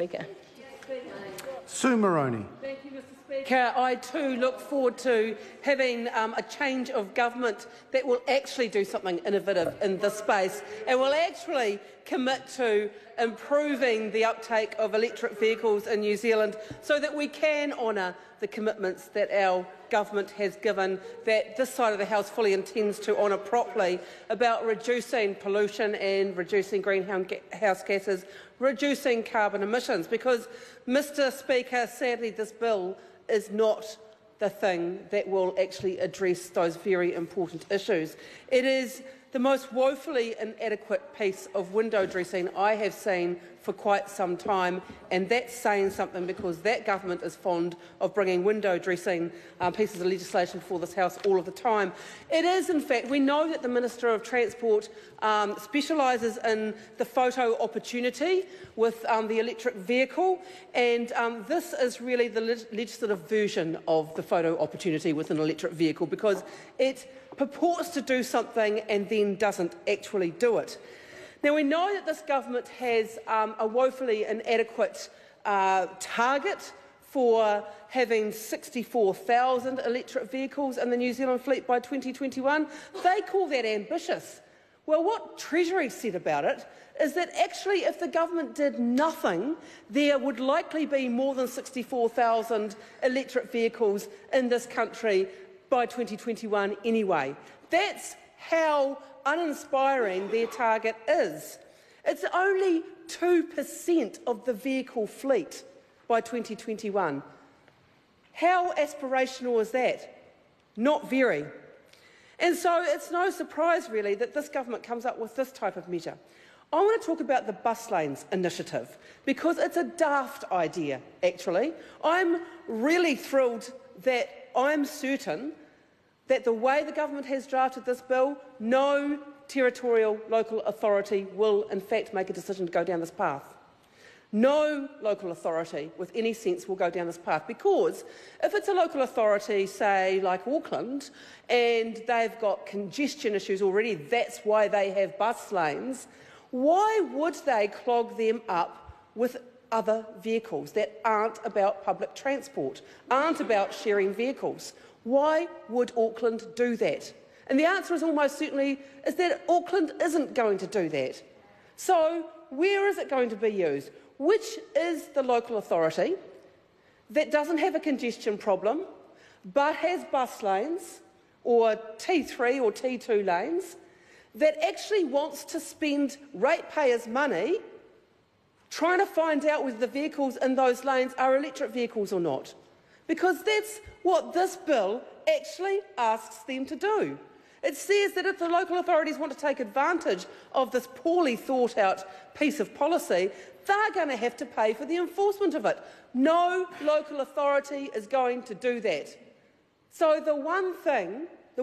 Speaker. Sue Moroney. Thank you, Mr. Speaker. I too look forward to having a change of government that will actually do something innovative in this space and will actually commit to improving the uptake of electric vehicles in New Zealand so that we can honour the commitments that our government has given, that this side of the House fully intends to honour properly, about reducing pollution and reducing greenhouse gases, reducing carbon emissions. Because, Mr. Speaker, sadly this bill is not the thing that will actually address those very important issues. It is the most woefully inadequate piece of window dressing I have seen for quite some time, and that's saying something because that government is fond of bringing window dressing pieces of legislation before this House all of the time. It is, in fact, we know that the Minister of Transport specialises in the photo opportunity with the electric vehicle, and this is really the legislative version of the photo opportunity with an electric vehicle, because it purports to do something and then doesn't actually do it. Now, we know that this government has a woefully inadequate target for having 64,000 electric vehicles in the New Zealand fleet by 2021. They call that ambitious. Well, what Treasury said about it is that actually if the government did nothing, there would likely be more than 64,000 electric vehicles in this country by 2021 anyway. That's how uninspiring their target is. It's only 2% of the vehicle fleet by 2021. How aspirational is that? Not very. And so it's no surprise really that this government comes up with this type of measure. I want to talk about the bus lanes initiative because it's a daft idea, actually. I'm really thrilled that I'm certain that the way the government has drafted this bill, no territorial local authority will in fact make a decision to go down this path. No local authority with any sense will go down this path, because if it's a local authority, say like Auckland, and they've got congestion issues already, that's why they have bus lanes, why would they clog them up with other vehicles that aren't about public transport, aren't about sharing vehicles? Why would Auckland do that? And the answer is almost certainly is that Auckland isn't going to do that. So where is it going to be used? Which is the local authority that doesn't have a congestion problem but has bus lanes or T3 or T2 lanes that actually wants to spend ratepayers' money trying to find out whether the vehicles in those lanes are electric vehicles or not? Because that's what this bill actually asks them to do. It says that if the local authorities want to take advantage of this poorly thought out piece of policy, they're going to have to pay for the enforcement of it. No local authority is going to do that. So the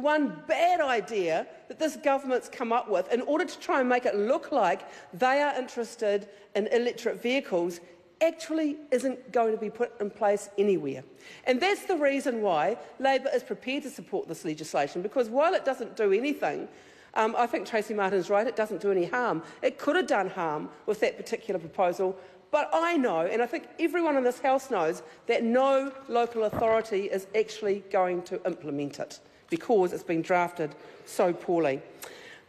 one bad idea that this government's come up with in order to try and make it look like they are interested in electric vehicles actually isn't going to be put in place anywhere. And that's the reason why Labor is prepared to support this legislation, because while it doesn't do anything, I think Tracy Martin's right, it doesn't do any harm. It could have done harm with that particular proposal, but I know, and I think everyone in this House knows, that no local authority is actually going to implement it because it's been drafted so poorly.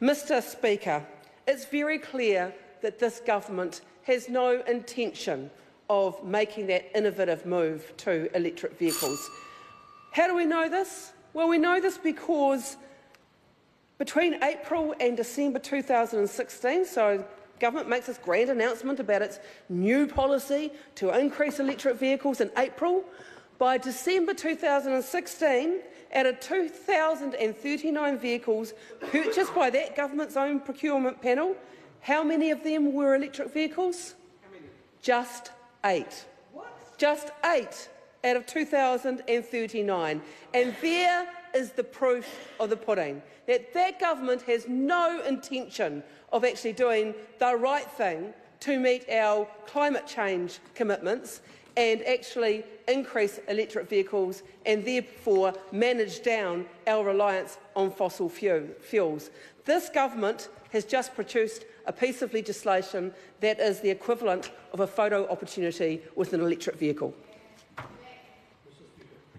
Mr. Speaker, it's very clear that this government has no intention of making that innovative move to electric vehicles. How do we know this? Well, we know this because between April and December 2016, so government makes this grand announcement about its new policy to increase electric vehicles in April. By December 2016, out of 2,039 vehicles purchased by that government's own procurement panel, how many of them were electric vehicles? How many? Just 8. What? Just 8 out of 2,039. And there is the proof of the pudding, that that government has no intention of actually doing the right thing to meet our climate change commitments and actually increase electric vehicles and therefore manage down our reliance on fossil fuels. This government has just produced a piece of legislation that is the equivalent of a photo opportunity with an electric vehicle.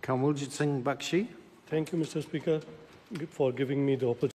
Kanwaljit Singh Bakshi. Thank you, Mr. Speaker, for giving me the opportunity.